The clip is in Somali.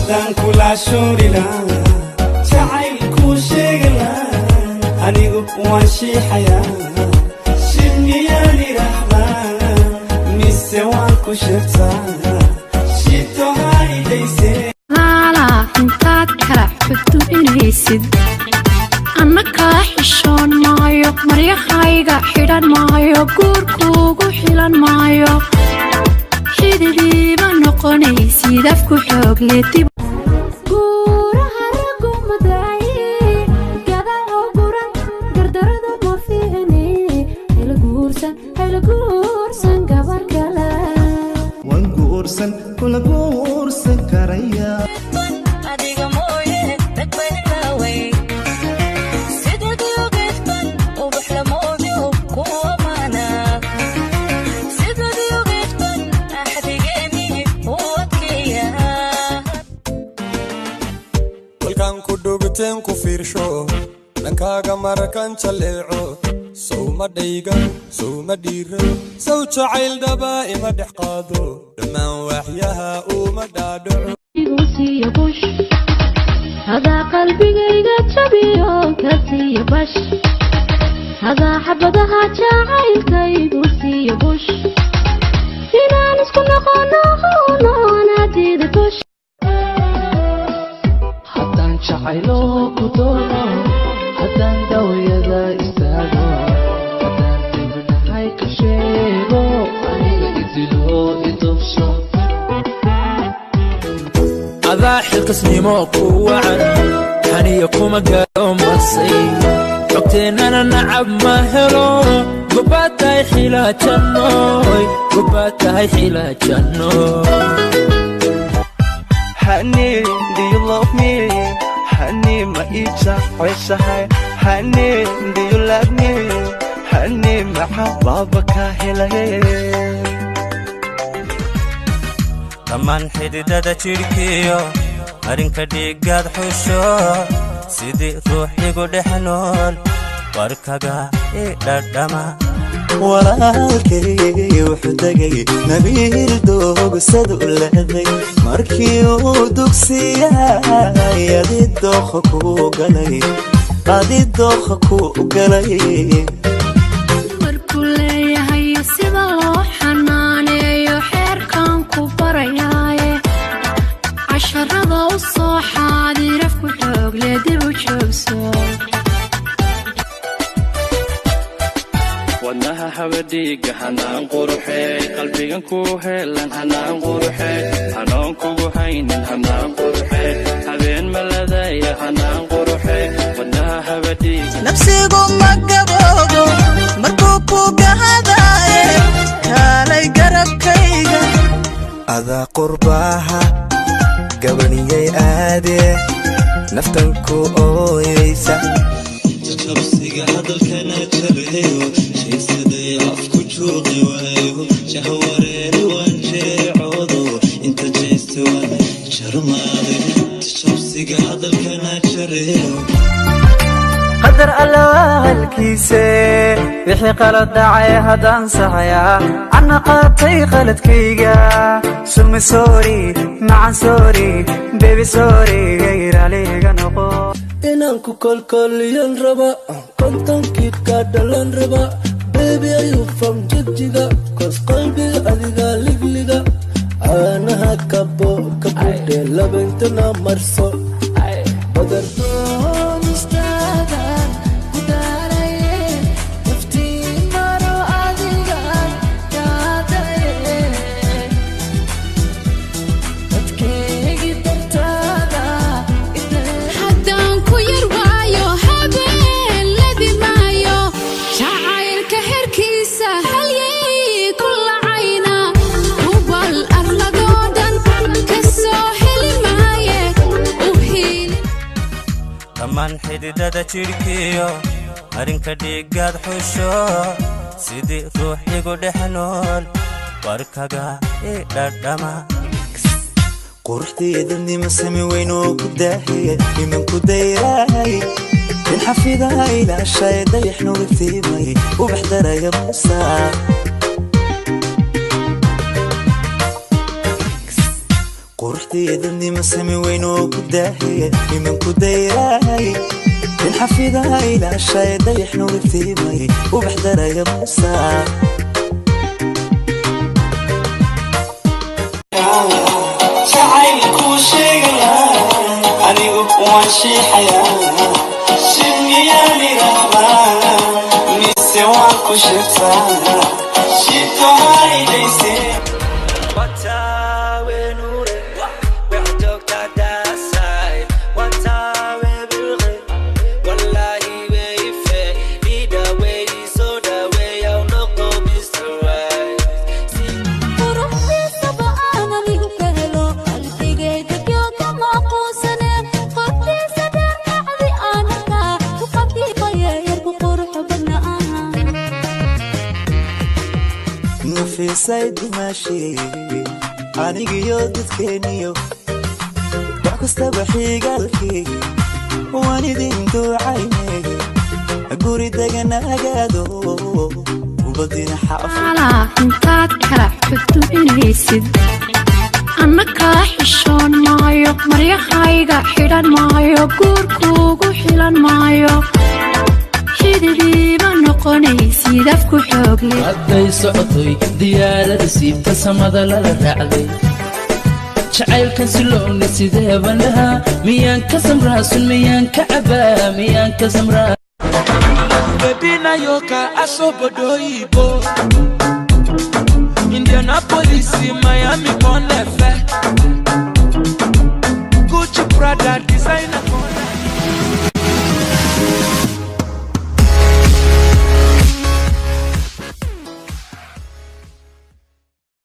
haddaan kula shuurila jacaylku sheegala anigu waan shiixayaa shibniyaan idhaahdaa mise waan ku sheegtaa shito haydayse laalaa intaad kala xuduinaysid anna kaa xishoon maayo maryahayga xidhan maayo guurkuugu xilan maayo xididiiba noqonaysid afku xoog leetib guuraha ragu madaaye gadaal oo guran gardarada ma fiicne hayla guursan gabar kale waan guursan kula guursan karaya ku fiirsho dhankaaga marakan jaleeco sowma dhayga sowma dhiira sow jacayl dhaba ima dhex qaado dhammaan waaxyaha uma dhaadhaco siiyo bush hadaa qalbigayga jabiyo ka siiyo bash hadaa xabadaha jacaylkaygu siiyo bush inaan isku noqono naadiida bush jacaylo ku doono haddaan dawyada istaago haddaan dembinahay ka sheego aniga idilo idubso adaa xilqisnimo ku wacan xaniya kuma gaaro masay xogteennana nacab ma helo gobaad tahay xilaajannoy gobaad tahay xilaajannoy Honey, do you love me? Honey, ma iibsa ceshahay Honey, do you love me? Honey, maxaa baaba ka helay dhammaan xididada jidhkiyo arrinka dhiigaad xusho sidii ruux igu dhex nool warkaga ii dhadhama walaalkay wuxuu degay nabiil doogsad u leeday markii uu dugsiyay adi dookha ku galay markuu leeyahay sida loo xanaaneeyo xeerkan ku barayaaye casharada u soo xaadir afku xoog leh dib u joogso wadnaha habadhiiga hanaan quruxee qalbigan ku heelan hanaan quruxee hanoon kugu haynin hanaan quruxee habeen maladaya hanaan quruxee wadnaha habadhiiga nafsigu ma gaboobo markuu ku gahadaaye kaalay garabkayga adaa qurbaaha gabaniyay aadee naftan ku ooyaysa jabsiga hadalkana jabeeyo sheesaday afku jooqi waayo shahwareeri waan jeecoodo inta jeesto waan jarmaaday jabsiga hadalkana jabeeyo qadar alaalkiise wixii qalad dhacay haddaan saxayaa ana qaatay qaladkayga sumi sorry macan sorry baby sorry gayraliga noqo inaan ku kolkoliyan raba kontonkii ka dhalan raba baby ayu from jigjiga kos qalbiga adiga ligliga caanaha kabo kabudhe labintana marso badar dhammaan xididada jidhkiyo arrinka dhiigaad xusho sidii ruux igu dhex nool warkaga ii dhadhama quruxdeedadnima sami weyn oo ku daahiya imanku dayraay in xafidaha ilaashay dayax nuuriftiimay ubax daraya muusaa qurux naftayadani masami weynoo ku daahiya imanku dayraay in xafidaha ilaashay dayaxnu iftiimay ubax daraya muusaa jacaylkuu sheegaya anigu waan shiixayaa shimiyaan idhaahdaa mise waan ku sheegtaa shito haydayse nafisay dimaashii anigiyo dadkeeniyo wax kastaba xigaalkii waan idin duucaynay guri deganagaado ubadina xaafalaa intaad kala xudubinaysid anna kaa xishoon maayo maryahayga xidhan maayo guurkuugu xilan maayo xidhiiba noqonaysid afku xoogle hadday socotoy diyaarada siibta samada lala raacday jacaylkan siloowni sidee bandhaha miyaan ka samraasun miyaan ka cabaa miyaan ka samraa Bebinayoka asobodoibo Indianapolis, Miami, Bonnefe Gucci, Prada, designer